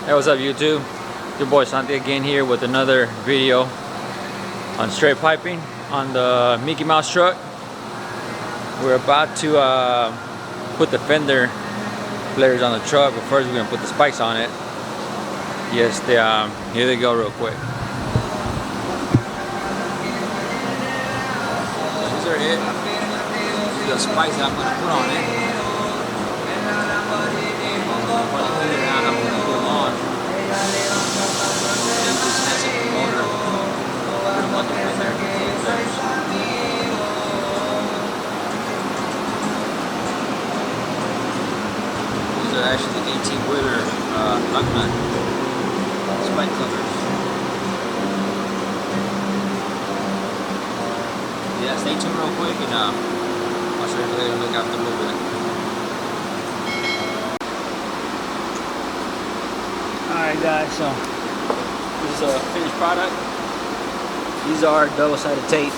Hey, what's up YouTube? Your boy Santi again here with another video on straight piping on the Mickey Mouse truck. We're about to put the Fender Flares on the truck, but first we're gonna put the spikes on it. Yes, here they go real quick. These are it. These are the spikes that I'm gonna put on it. I'm gonna put them on. Then this has a motor. Put them on the Fender. These are actually 18-wheeler lug nut spike covers. Yeah, stay tuned real quick and I'll show you later. Look after a little bit. Alright guys, so this is a finished product. These are double-sided tape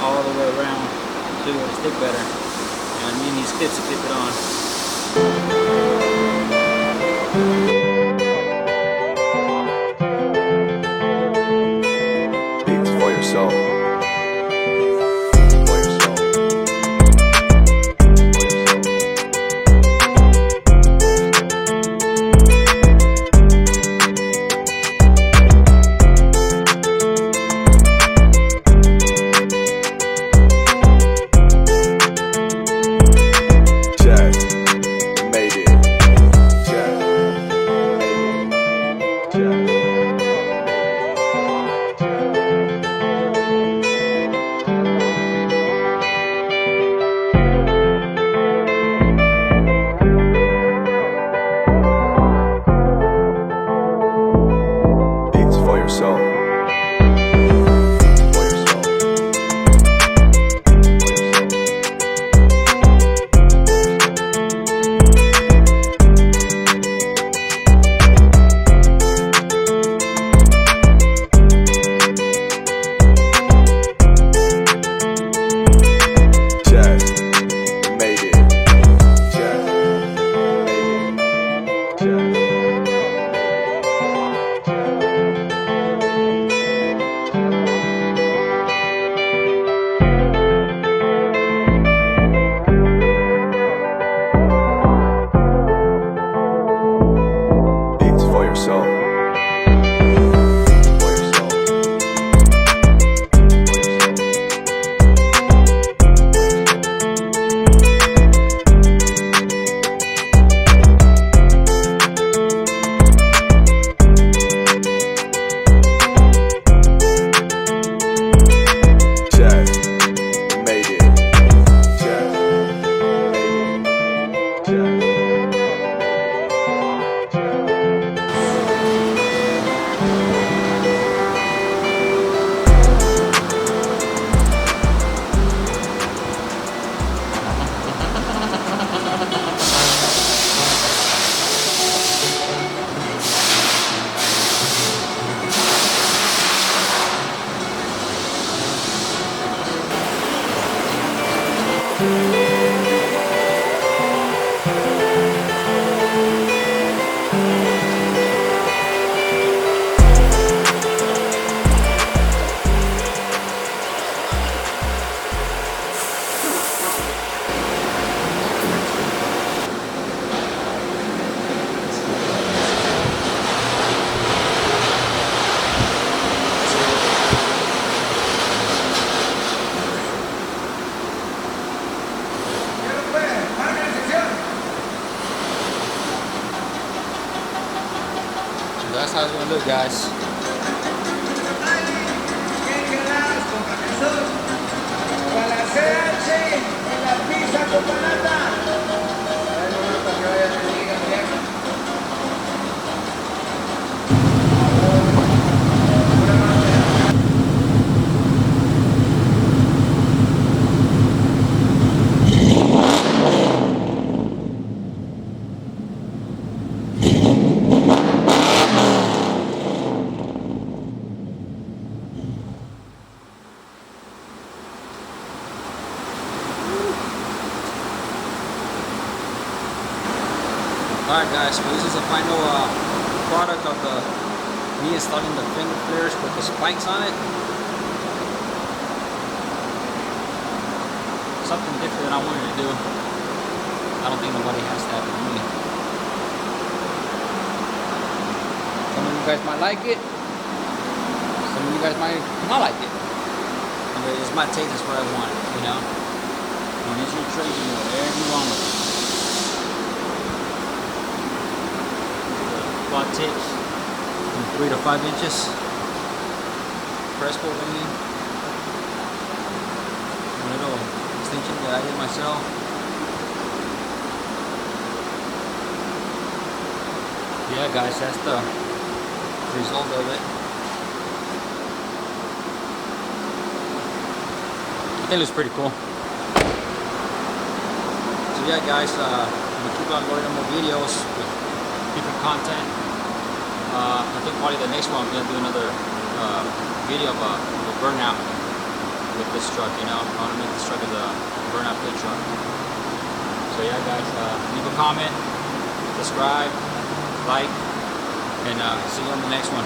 all the way around so it'll stick better. And I'm using these clips to clip it on. Beats for your soul. That's how it's gonna look, guys. guys, but this is the final product of me installing the Fender Flares with the spikes on it. Something different than I wanted to do. I don't think nobody has that with me. Some of you guys might like it. Some of you guys might not like it. But it's my taste, it's what I want, you know? And it's your choice, you do whatever you want with it. Quad tips from 3 to 5 inches. Crespo vein. A little extension that I did myself. Yeah guys, that's the result of it. I think it looks pretty cool. So yeah guys, we keep on loading more videos with different content. I think probably the next one I'm going to do another video of a burnout with this truck, you know. I want to make this truck as a burnout pit truck. So yeah guys, leave a comment, subscribe, like, and see you on the next one.